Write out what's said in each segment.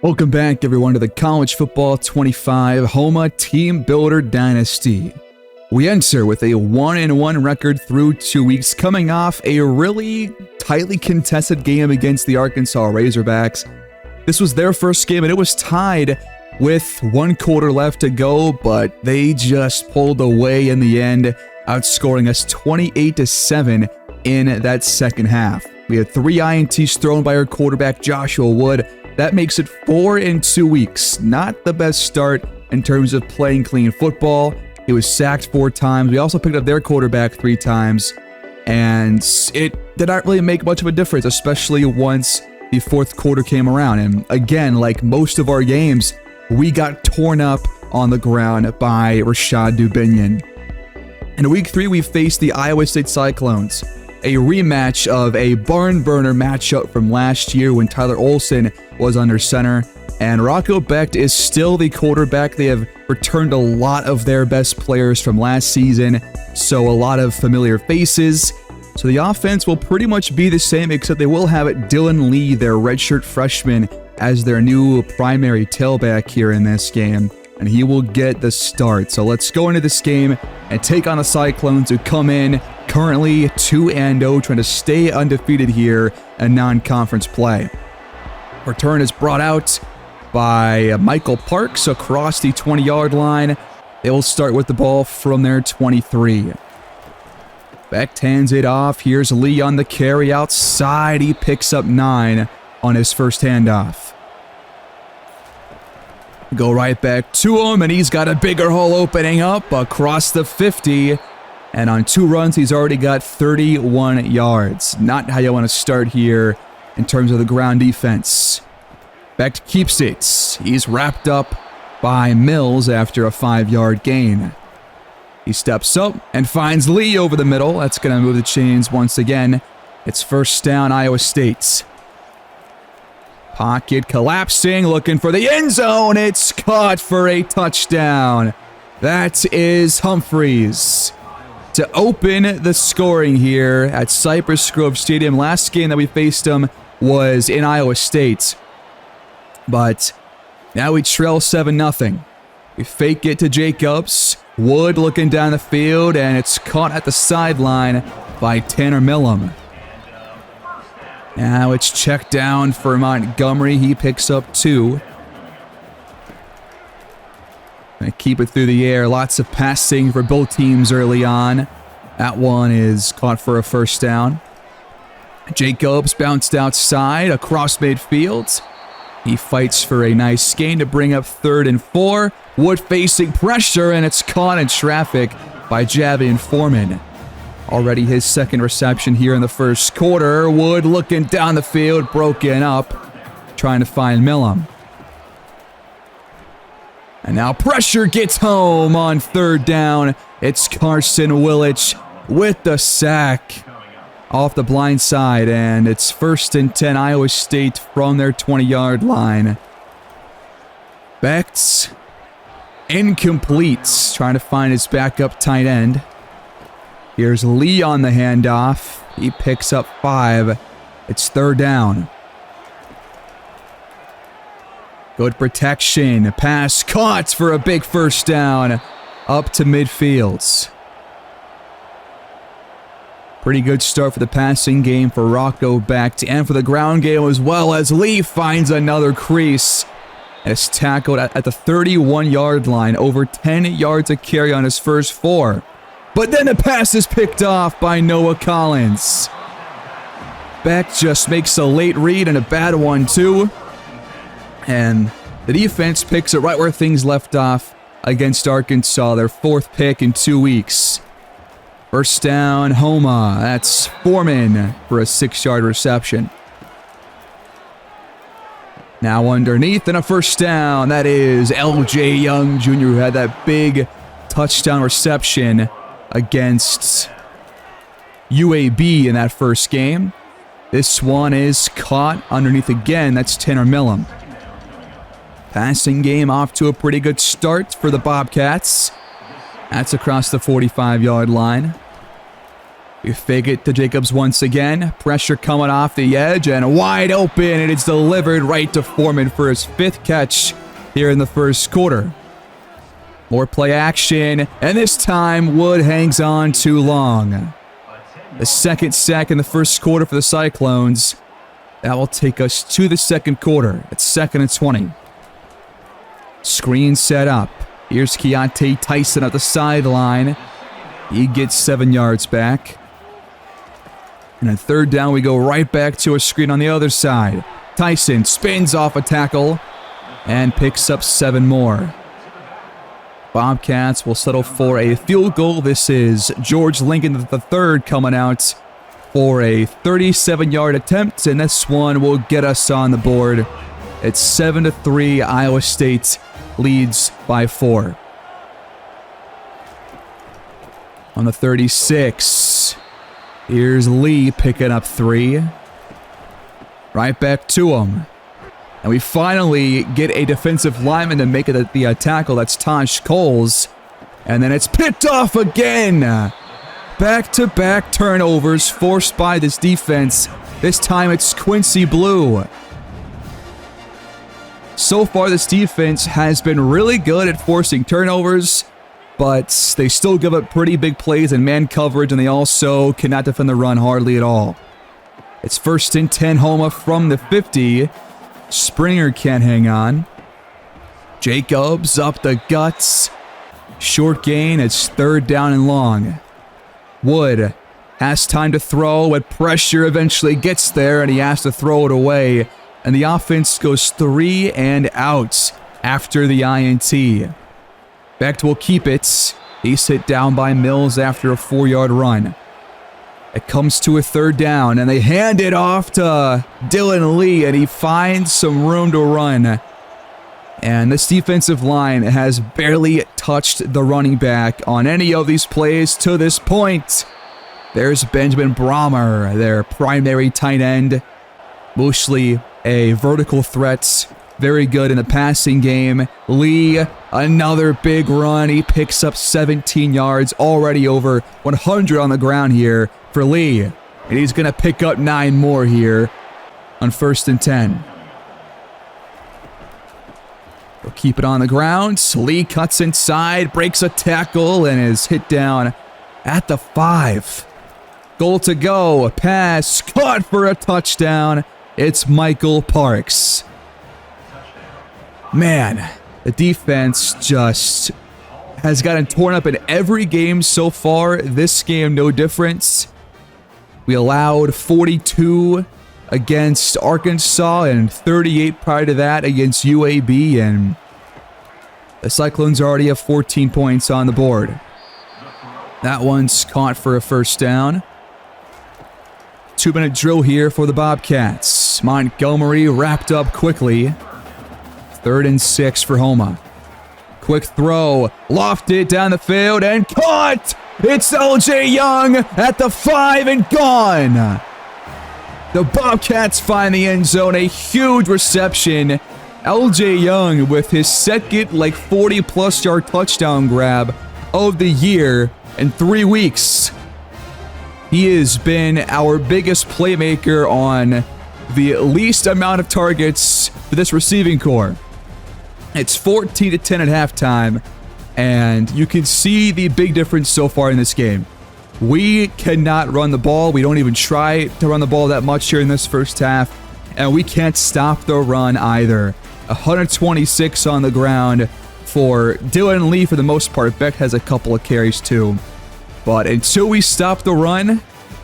Welcome back, everyone, to the College Football 25 Houma Teambuilder Dynasty. We enter with a 1-1 record through 2 weeks, coming off a really tightly contested game against the Arkansas Razorbacks. This was their first game, and it was tied with 1 quarter left to go, but they just pulled away in the end, outscoring us 28-7 in that second half. We had 3 INTs thrown by our quarterback, Joshua Wood. That makes it 4 in 2 weeks. Not the best start in terms of playing clean football. He was sacked 4 times. We also picked up their quarterback 3 times. And it did not really make much of a difference, especially once the 4th quarter came around. And again, like most of our games, we got torn up on the ground by Rashad Dubinion. In week 3, we faced the Iowa State Cyclones, a rematch of a barn burner matchup from last year when Tyler Olson was under center. And Rocco Becht is still the quarterback. They have returned a lot of their best players from last season, so a lot of familiar faces. So the offense will pretty much be the same, except they will have Dylan Lee, their redshirt freshman, as their new primary tailback here in this game, and he will get the start. So let's go into this game and take on the Cyclones, who come in currently 2-0, trying to stay undefeated here in non-conference play. Return is brought out by Michael Parks across the 20-yard line. They will start with the ball from their 23. Becht hands it off. Here's Lee on the carry outside. He picks up 9 on his first handoff. Go right back to him, and he's got a bigger hole opening up across the 50. And on 2 runs, he's already got 31 yards. Not how you want to start here in terms of the ground defense. Becht keeps it. He's wrapped up by Mills after a 5-yard gain. He steps up and finds Lee over the middle. That's going to move the chains once again. It's first down, Iowa State. Pocket collapsing, looking for the end zone. It's caught for a touchdown. That is Humphreys to open the scoring here at Cypress Grove Stadium. Last game that we faced him was in Iowa State. But now we trail 7-0. We fake it to Jacobs. Wood looking down the field, and it's caught at the sideline by Tanner Millam. Now it's checked down for Montgomery. He picks up 2. Gonna keep it through the air. Lots of passing for both teams early on. That one is caught for a first down. Jacobs bounced outside across midfield. He fights for a nice gain to bring up 3rd and 4. Wood facing pressure, and it's caught in traffic by Javian Foreman. Already his 2nd reception here in the first quarter. Wood looking down the field, broken up, trying to find Millam. And now pressure gets home on 3rd down. It's Carson Willich with the sack off the blind side, and it's 1st and 10, Iowa State from their 20-yard line. Becht incomplete, trying to find his backup tight end. Here's Lee on the handoff. He picks up 5. It's 3rd down. Good protection. Pass caught for a big first down up to midfield. Pretty good start for the passing game for Rocco Becht and for the ground game as well, as Lee finds another crease. And it's tackled at the 31-yard line. Over 10 yards a carry on his first 4. But then the pass is picked off by Noah Collins. Becht just makes a late read and a bad one too. And the defense picks it right where things left off against Arkansas, their 4th pick in 2 weeks. First down, Houma. That's Foreman for a 6-yard reception. Now underneath and a first down. That is L.J. Young Jr., who had that big touchdown reception against UAB in that first game. This one is caught underneath again. That's Tanner Millam. Passing game off to a pretty good start for the Bobcats. That's across the 45-yard line. We fake it to Jacobs once again. Pressure coming off the edge and wide open, and it's delivered right to Foreman for his 5th catch here in the first quarter. More play action, and this time Wood hangs on too long. The 2nd sack in the first quarter for the Cyclones. That will take us to the second quarter. It's 2nd and 20. Screen set up. Here's Keontae Tyson at the sideline. He gets 7 yards back. And on 3rd down, we go right back to a screen on the other side. Tyson spins off a tackle and picks up 7 more. Bobcats will settle for a field goal. This is George Lincoln III coming out for a 37-yard attempt, and this one will get us on the board. It's 7-3. Iowa State leads by 4. On the 36, here's Lee picking up 3. Right back to him. And we finally get a defensive lineman to make it the tackle. That's Tosh Coles. And then it's picked off again. Back-to-back turnovers forced by this defense. This time it's Quincy Blue. So far, this defense has been really good at forcing turnovers, but they still give up pretty big plays in man coverage, and they also cannot defend the run hardly at all. It's 1st and 10, Houma from the 50. Springer can't hang on. Jacobs up the guts. Short gain. It's 3rd down and long. Wood has time to throw, but pressure eventually gets there, and he has to throw it away. And the offense goes 3 and out after the INT. Becht will keep it. He's hit down by Mills after a 4-yard run. It comes to a 3rd down, and they hand it off to Dylan Lee, and he finds some room to run. And this defensive line has barely touched the running back on any of these plays to this point. There's Benjamin Brahmer, their primary tight end. Mostly a vertical threat. Very good in the passing game. Lee, another big run. He picks up 17 yards, already over 100 on the ground here for Lee. And he's going to pick up 9 more here on 1st and 10. They'll keep it on the ground. Lee cuts inside, breaks a tackle, and is hit down at the 5. Goal to go. A pass caught for a touchdown. It's Michael Parks. Man, the defense just has gotten torn up in every game so far. This game, no difference. We allowed 42 against Arkansas and 38 prior to that against UAB, and the Cyclones already have 14 points on the board. That one's caught for a 1st down. 2-minute drill here for the Bobcats. Montgomery wrapped up quickly. 3rd and 6 for Houma. Quick throw, lofted down the field and caught! It's LJ Young at the 5 and gone! The Bobcats find the end zone, a huge reception. LJ Young with his second 40-plus yard touchdown grab of the year in 3 weeks. He has been our biggest playmaker on the least amount of targets for this receiving corps. It's 14-10 at halftime, and you can see the big difference so far in this game. We cannot run the ball. We don't even try to run the ball that much here in this first half, and we can't stop the run either. 126 on the ground for Dylan Lee for the most part. Becht has a couple of carries too. But until we stop the run,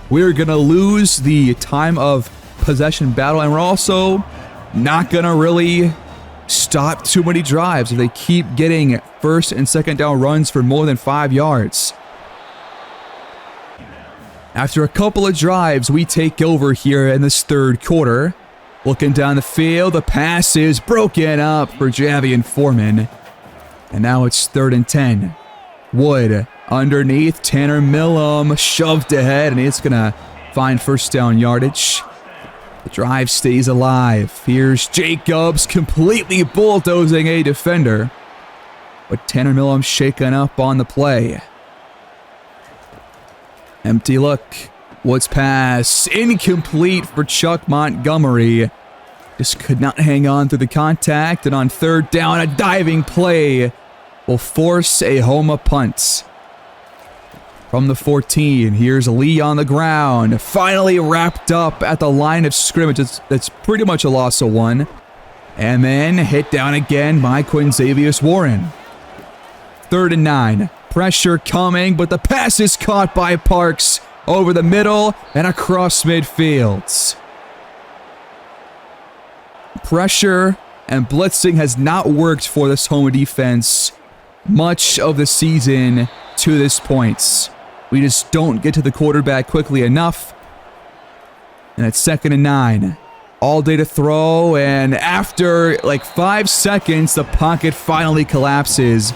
we're going to lose the time of possession battle, and we're also not going to really stop too many drives if they keep getting 1st and 2nd down runs for more than 5 yards. After a couple of drives, we take over here in this 3rd quarter. Looking down the field, the pass is broken up for Javian Foreman. And now it's 3rd and 10. Wood underneath, Tanner Millam shoved ahead, and it's going to find 1st down yardage. The drive stays alive. Here's Jacobs completely bulldozing a defender. But Tanner Millam shaken up on the play. Empty look. Woods pass. Incomplete for Chuck Montgomery. Just could not hang on through the contact. And on third down, a diving play will force a Houma punt. From the 14, here's Lee on the ground. Finally wrapped up at the line of scrimmage. That's pretty much a loss of 1. And then hit down again by Quinzavius Warren. 3rd and 9. Pressure coming, but the pass is caught by Parks over the middle and across midfield. Pressure and blitzing has not worked for this Houma defense much of the season to this point. We just don't get to the quarterback quickly enough. And it's 2nd and 9. All day to throw, and after like 5 seconds, the pocket finally collapses.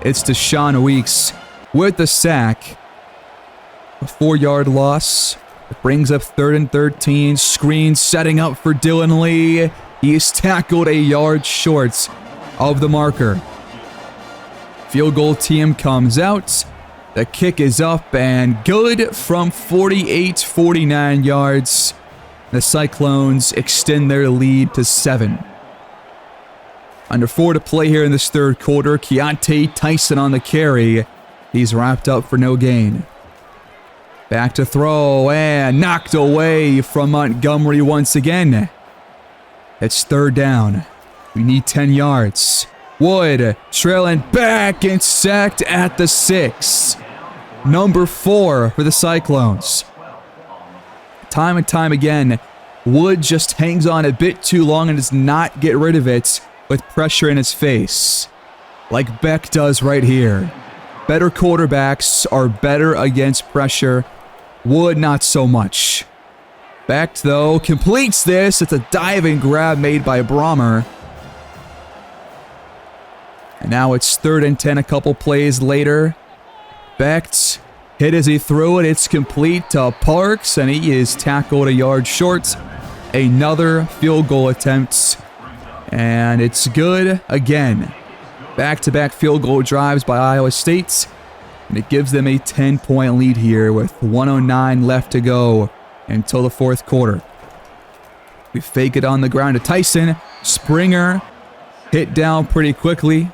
It's Deshaun Weeks with the sack. A 4-yard loss. It brings up 3rd and 13. Screen setting up for Dylan Lee. He is tackled a yard short of the marker. Field goal team comes out. The kick is up and good from 49 yards. The Cyclones extend their lead to 7. Under 4 to play here in this 3rd quarter. Keontae Tyson on the carry. He's wrapped up for no gain. Back to throw and knocked away from Montgomery once again. It's 3rd down. We need 10 yards. Wood trailing back and sacked at the 6. Number 4 for the Cyclones. Time and time again, Wood just hangs on a bit too long and does not get rid of it with pressure in his face. Like Beck does right here. Better quarterbacks are better against pressure. Wood, not so much. Beck, though, completes this. It's a diving grab made by Brommer. And now it's 3rd and 10 a couple plays later. Beck hit as he threw it. It's complete to Parks, and he is tackled a yard short. Another field goal attempt. And it's good again. Back-to-back field goal drives by Iowa State. And it gives them a 10-point lead here with 1:09 left to go until the 4th quarter. We fake it on the ground to Tyson. Springer hit down pretty quickly.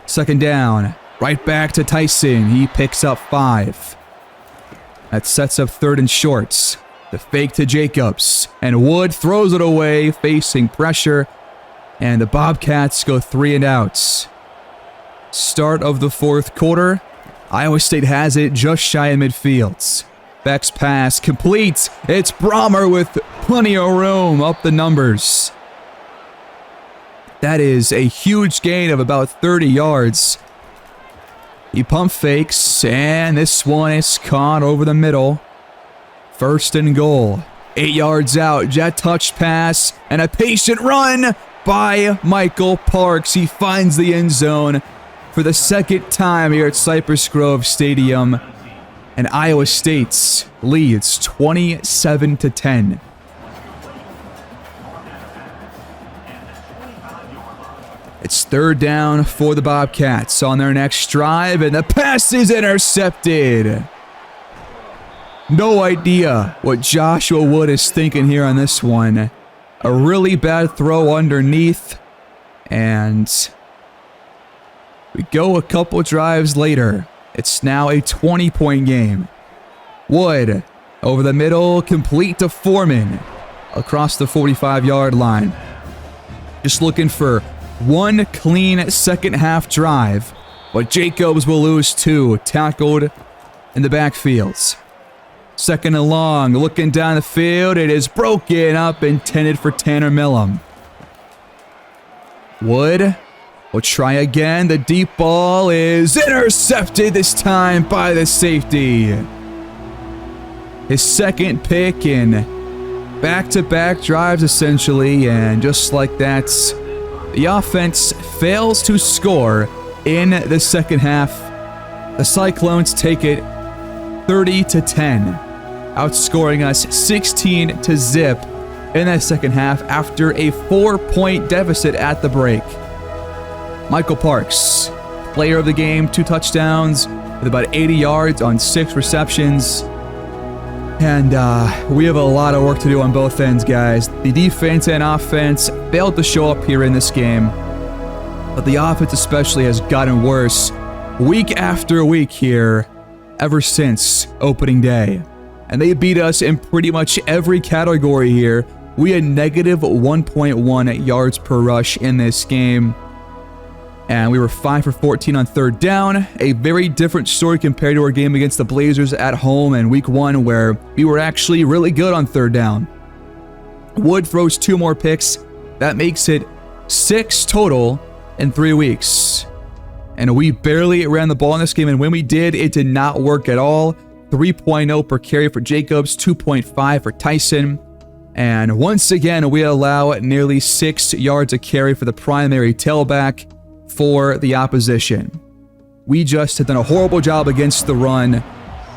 2nd down. Right back to Tyson. He picks up 5. That sets up 3rd and shorts. The fake to Jacobs. And Wood throws it away, facing pressure. And the Bobcats go 3 and outs. Start of the 4th quarter. Iowa State has it just shy of midfield. Beck's pass complete. It's Brommer with plenty of room up the numbers. That is a huge gain of about 30 yards. He pump fakes, and this one is caught over the middle. 1st and goal. 8 yards out. Jet touch pass, and a patient run by Michael Parks. He finds the end zone for the 2nd time here at Cypress Grove Stadium. And Iowa State leads 27-10. It's 3rd down for the Bobcats on their next drive, and the pass is intercepted. No idea what Joshua Wood is thinking here on this one. A really bad throw underneath, and we go a couple drives later. It's now a 20-point game. Wood over the middle, complete to Foreman across the 45-yard line. Just looking for one clean 2nd half drive, but Jacobs will lose 2, tackled in the backfields. 2nd and long, looking down the field. It is broken up, intended for Tanner Millam. Wood will try again. The deep ball is intercepted this time by the safety. His 2nd pick in back-to-back drives, essentially, and just like that, the offense fails to score in the 2nd half. The Cyclones take it 30-10, outscoring us 16-0 in that 2nd half after a 4-point deficit at the break. Michael Parks, player of the game, 2 touchdowns, with about 80 yards on 6 receptions. And we have a lot of work to do on both ends, guys. The defense and offense failed to show up here in this game, but the offense especially has gotten worse week after week here ever since opening day. And they beat us in pretty much every category here. We had negative 1.1 yards per rush in this game. And we were 5 for 14 on third down. A very different story compared to our game against the Blazers at home in week 1, where we were actually really good on third down. Wood throws 2 more picks. That makes it 6 total in 3 weeks. And we barely ran the ball in this game, and when we did, it did not work at all. 3.0 per carry for Jacobs, 2.5 for Tyson. And once again, we allow nearly 6 yards a carry for the primary tailback for the opposition. We just have done a horrible job against the run.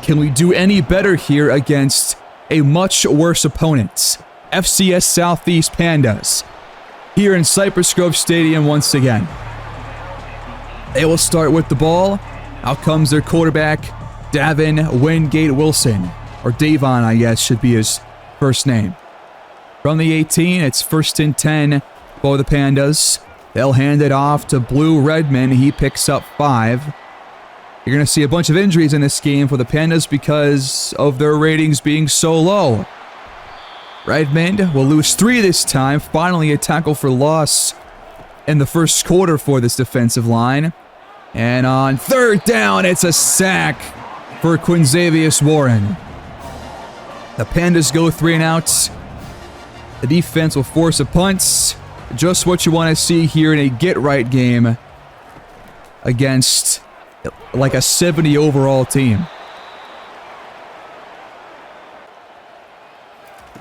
Can we do any better here against a much worse opponent? FCS Southeast Pandas here in Cypress Grove Stadium once again. They will start with the ball. Out comes their quarterback, Davin Wingate Wilson, or Davon, I guess, should be his first name. From the 18, it's 1st and 10 for the Pandas. They'll hand it off to Blue Redmond. He picks up 5. You're going to see a bunch of injuries in this game for the Pandas because of their ratings being so low. Redmond will lose 3 this time. Finally, a tackle for loss in the first quarter for this defensive line. And on third down, it's a sack for Quinzavius Warren. The Pandas go 3 and out. The defense will force a punt. Just what you want to see here in a get-right game against like a 70 overall team.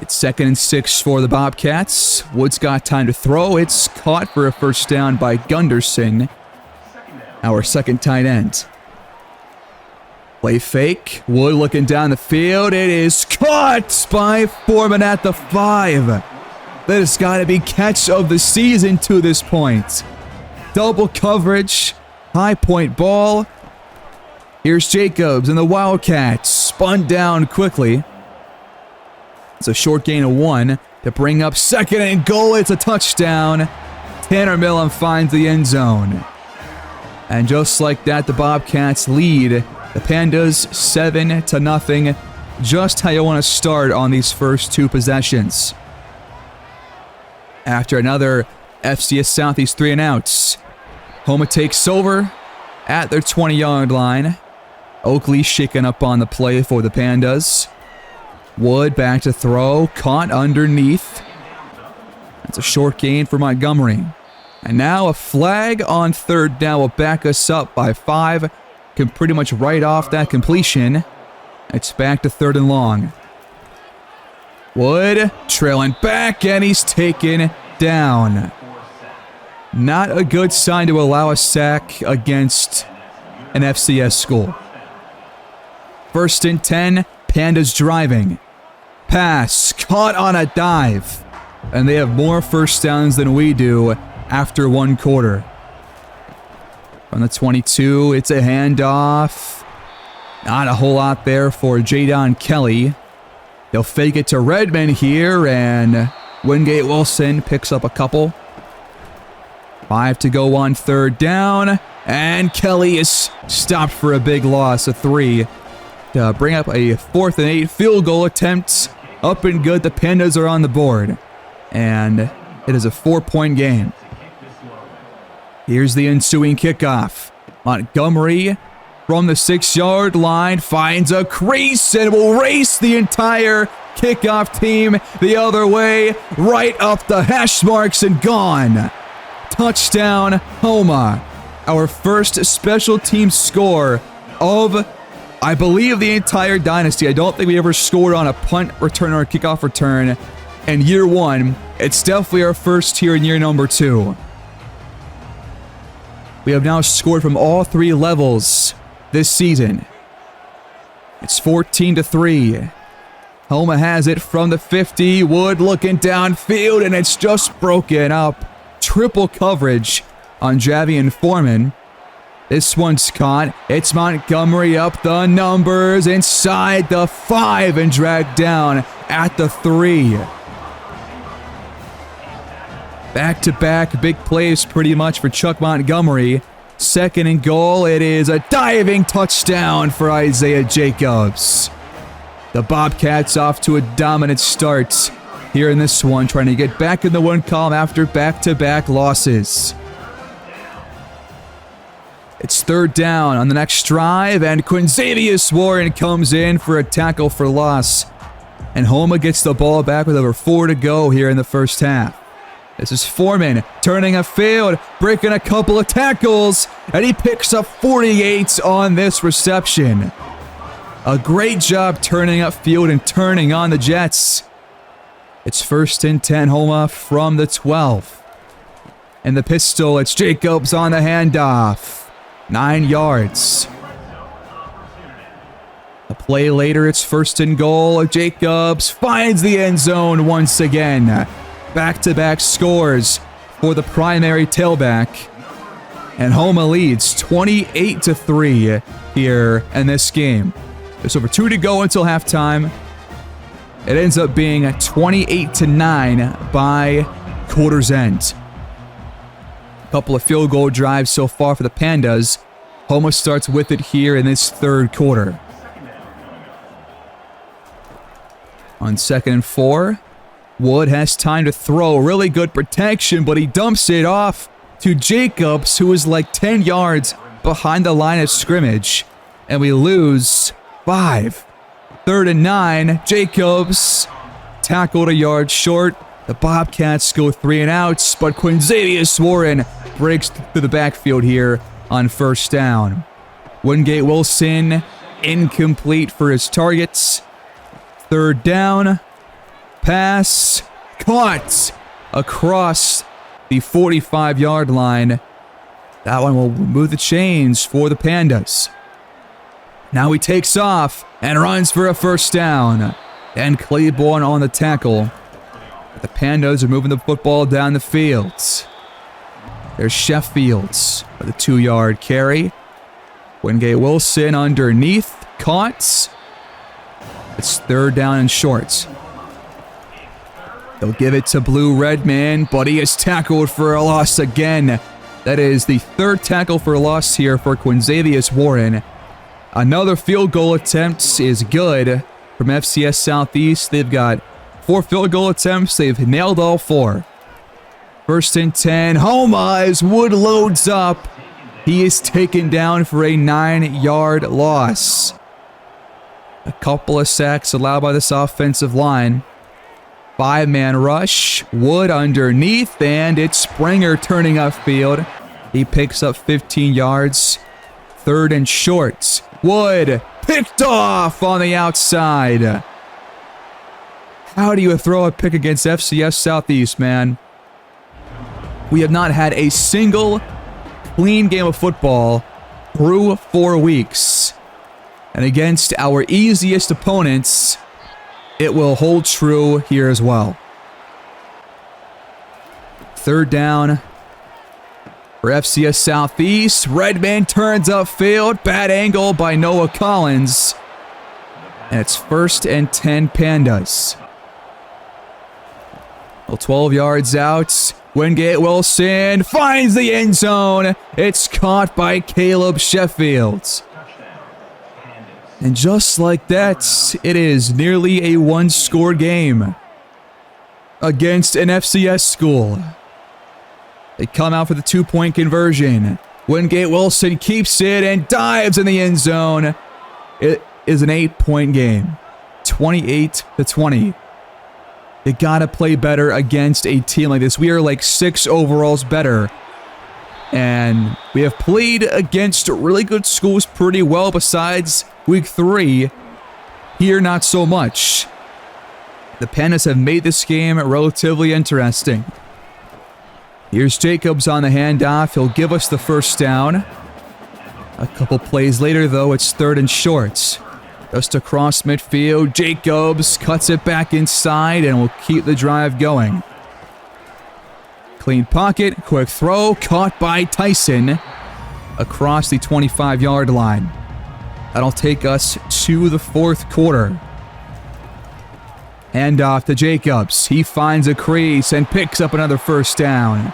It's 2nd and 6 for the Bobcats. Wood's got time to throw. It's caught for a first down by Gunderson, our second tight end. Play fake. Wood looking down the field. It is caught by Foreman at the 5. That has got to be catch of the season to this point. Double coverage. High point ball. Here's Jacobs and the Wildcats. Spun down quickly. It's a short gain of 1 to bring up 2nd and goal. It's a touchdown. Tanner Millen finds the end zone. And just like that, the Bobcats lead the Pandas 7-0. Just how you want to start on these first 2 possessions. After another FCS Southeast 3 and outs, Houma takes over at their 20-yard line. Oakley shaken up on the play for the Pandas. Wood back to throw, caught underneath. That's a short gain for Montgomery. And now a flag on third down will back us up by 5. Can pretty much write off that completion. It's back to 3rd and long. Wood trailing back, and he's taken down. Not a good sign to allow a sack against an FCS school. 1st and 10, Pandas driving. Pass, caught on a dive. And they have more first downs than we do after 1 quarter. From the 22, it's a handoff. Not a whole lot there for Jadon Kelly. They'll fake it to Redmond here, and Wingate Wilson picks up a couple. 5 to go on third down, and Kelly is stopped for a big loss of 3 to bring up a 4th and 8 field goal attempt. Up and good. The Pandas are on the board, and it is a 4-point game. Here's the ensuing kickoff. Montgomery from the 6-yard line finds a crease and will race the entire kickoff team the other way, right up the hash marks and gone. Touchdown, Houma. Our first special team score of, I believe, the entire dynasty. I don't think we ever scored on a punt return or a kickoff return in year 1. It's definitely our first here in year number 2. We have now scored from all 3 levels this season. It's 14-3. Houma has it from the 50. Wood looking downfield, and it's just broken up. Triple coverage on Javian Foreman. This one's caught. It's Montgomery up the numbers inside the 5 and dragged down at the 3. Back-to-back big plays pretty much for Chuck Montgomery. 2nd and goal. It is a diving touchdown for Isaiah Jacobs. The Bobcats off to a dominant start here in this one, trying to get back in the win column after back-to-back losses. It's 3rd down on the next drive, and Quinzavious Warren comes in for a tackle for loss. And Houma gets the ball back with over 4 to go here in the first half. This is Foreman turning a field, breaking a couple of tackles, and he picks up 48 on this reception. A great job turning upfield and turning on the Jets. It's 1st and 10, Houma from the 12. And the pistol, it's Jacobs on the handoff. 9 yards. A play later, it's 1st and goal. Jacobs finds the end zone once again. Back-to-back scores for the primary tailback. And Houma leads 28-3 here in this game. There's over 2 to go until halftime. It ends up being 28-9 by quarter's end. Couple of field goal drives so far for the Pandas. Houma starts with it here in this 3rd quarter. On 2nd and 4, Wood has time to throw. Really good protection, but he dumps it off to Jacobs, who is like 10 yards behind the line of scrimmage. And we lose 5. 3rd and 9, Jacobs tackled a yard short. The Bobcats go 3 and outs, but Quinzavious Warren breaks through the backfield here on 1st down. Wingate Wilson incomplete for his targets. 3rd down, pass caught across the 45-yard line. That one will move the chains for the Pandas. Now he takes off and runs for a 1st down. And Claiborne on the tackle. The Pandas are moving the football down the field. There's Sheffields with a 2-yard carry. Wingate Wilson underneath, caught. It's 3rd down and short. They'll give it to Blue Redman, but he is tackled for a loss again. That is the 3rd tackle for a loss here for Quinzavious Warren. Another field goal attempt is good from FCS Southeast. They've got 4 field goal attempts. They've nailed all 4. 1st and 10. Houma as Wood loads up. He is taken down for a 9-yard loss. A couple of sacks allowed by this offensive line. 5-man rush. Wood underneath, and it's Springer turning upfield. He picks up 15 yards. 3rd and short. Wood picked off on the outside. How do you throw a pick against FCS Southeast, man? We have not had a single clean game of football through 4 weeks. And against our easiest opponents, it will hold true here as well. 3rd down for FCS Southeast. Redman turns upfield. Bad angle by Noah Collins. And it's 1st and 10 Pandas. 12 yards out. Wingate Wilson finds the end zone. It's caught by Caleb Sheffield. And just like that, it is nearly a 1-score game against an FCS school. They come out for the 2-point conversion. Wingate Wilson keeps it and dives in the end zone. It is an 8-point game. 28-20. You gotta play better against a team like this. We are like 6 overalls better. And we have played against really good schools pretty well besides week 3. Here, not so much. The Pandas have made this game relatively interesting. Here's Jacobs on the handoff. He'll give us the 1st down. A couple plays later, though, it's 3rd and short. Just across midfield, Jacobs cuts it back inside and will keep the drive going. Clean pocket, quick throw, caught by Tyson. across the 25-yard line. That'll take us to the fourth quarter. Hand off to Jacobs. He finds a crease and picks up another first down.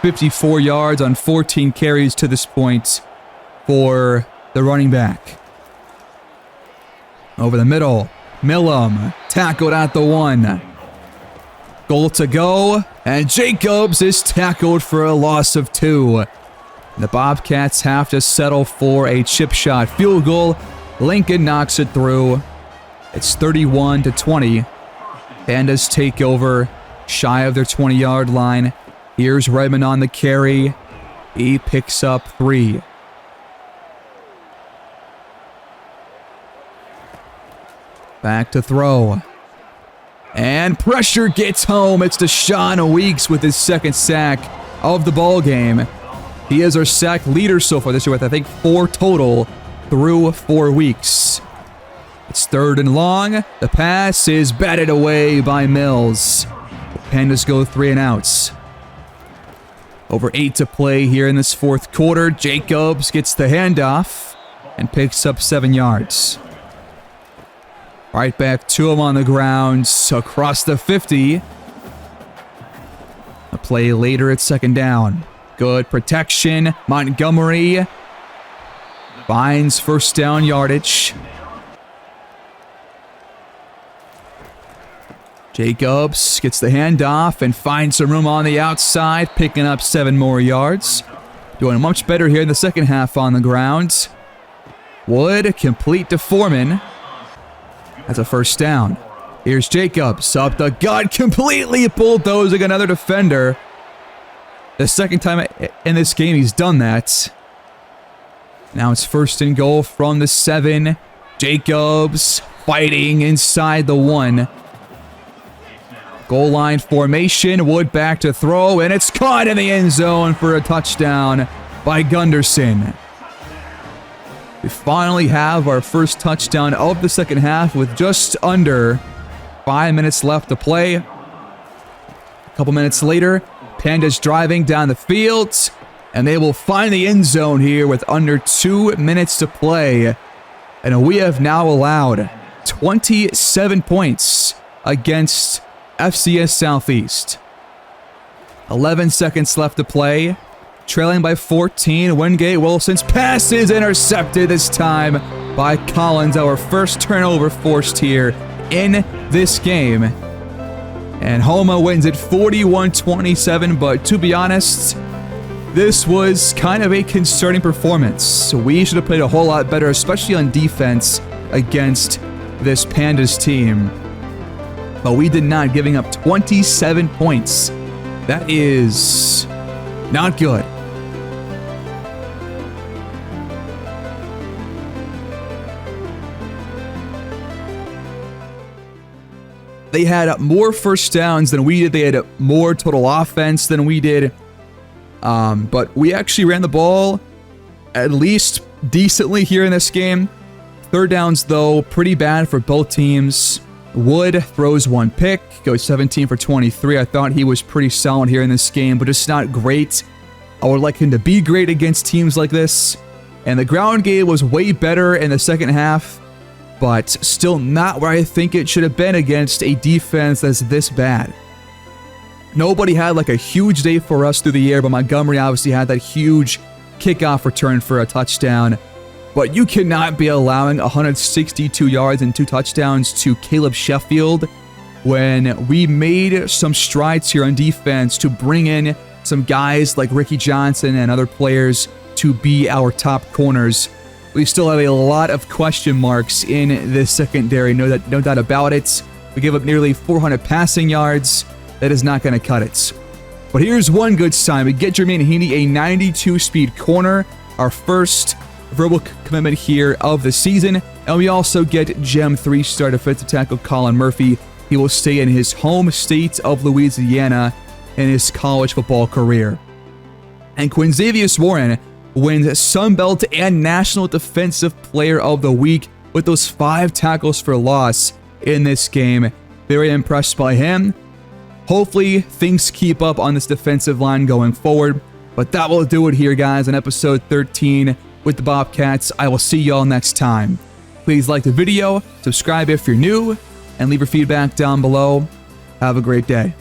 54 yards on 14 carries to this point for the running back. Over the middle, Millam tackled at the 1. Goal to go, and Jacobs is tackled for a loss of 2. The Bobcats have to settle for a chip shot field goal. Lincoln knocks it through. It's 31-20. Pandas take over shy of their 20-yard line. Here's Redmond on the carry. He picks up 3. Back to throw. And pressure gets home. It's Deshaun Weeks with his second sack of the ball game. He is our sack leader so far this year with, I think, 4 total through 4 weeks. It's 3rd and long. The pass is batted away by Mills. The Pandas go 3 and outs. Over 8 to play here in this fourth quarter. Jacobs gets the handoff and picks up 7 yards. Right back to him on the ground, across the 50. A play later at 2nd down. Good protection. Montgomery finds first down yardage. Jacobs gets the handoff and finds some room on the outside, picking up 7 more yards. Doing much better here in the second half on the ground. Wood complete to Foreman. That's a first down. Here's Jacobs up the gut, completely bulldozing another defender. The second time in this game he's done that. Now it's 1st and goal from the 7. Jacobs fighting inside the 1. Goal line formation. Wood back to throw, and it's caught in the end zone for a touchdown by Gunderson. We finally have our first touchdown of the second half with just under 5 minutes left to play. A couple minutes later, Pandas driving down the field, and they will find the end zone here with under 2 minutes to play. And we have now allowed 27 points against FCS Southeast. 11 seconds left to play. Trailing by 14, Wingate Wilson's pass is intercepted this time by Collins. Our first turnover forced here in this game. And Houma wins it 41-27, but to be honest, this was kind of a concerning performance. We should have played a whole lot better, especially on defense against this Pandas team. But we did not, giving up 27 points. That is not good. They had more first downs than we did. They had more total offense than we did. But we actually ran the ball at least decently here in this game. Third downs, though, pretty bad for both teams. Wood throws 1 pick, goes 17 for 23. I thought he was pretty solid here in this game, but just not great. I would like him to be great against teams like this. And the ground game was way better in the second half, but still not where I think it should have been against a defense that's this bad. Nobody had like a huge day for us through the air, but Montgomery obviously had that huge kickoff return for a touchdown. But you cannot be allowing 162 yards and 2 touchdowns to Caleb Sheffield when we made some strides here on defense to bring in some guys like Ricky Johnson and other players to be our top corners. We still have a lot of question marks in this secondary, no doubt about it. We give up nearly 400 passing yards. That is not going to cut it. But here's one good sign. We get Jermaine Heaney, a 92-speed corner, our first verbal commitment here of the season. And we also get Gem 3-star defensive tackle Colin Murphy. He will stay in his home state of Louisiana in his college football career. And Quinzavious Warren wins Sunbelt and National Defensive Player of the Week with those 5 tackles for loss in this game. Very impressed by him. Hopefully, things keep up on this defensive line going forward. But that will do it here, guys, on episode 13 with the Bobcats. I will see y'all next time. Please like the video, subscribe if you're new, and leave your feedback down below. Have a great day.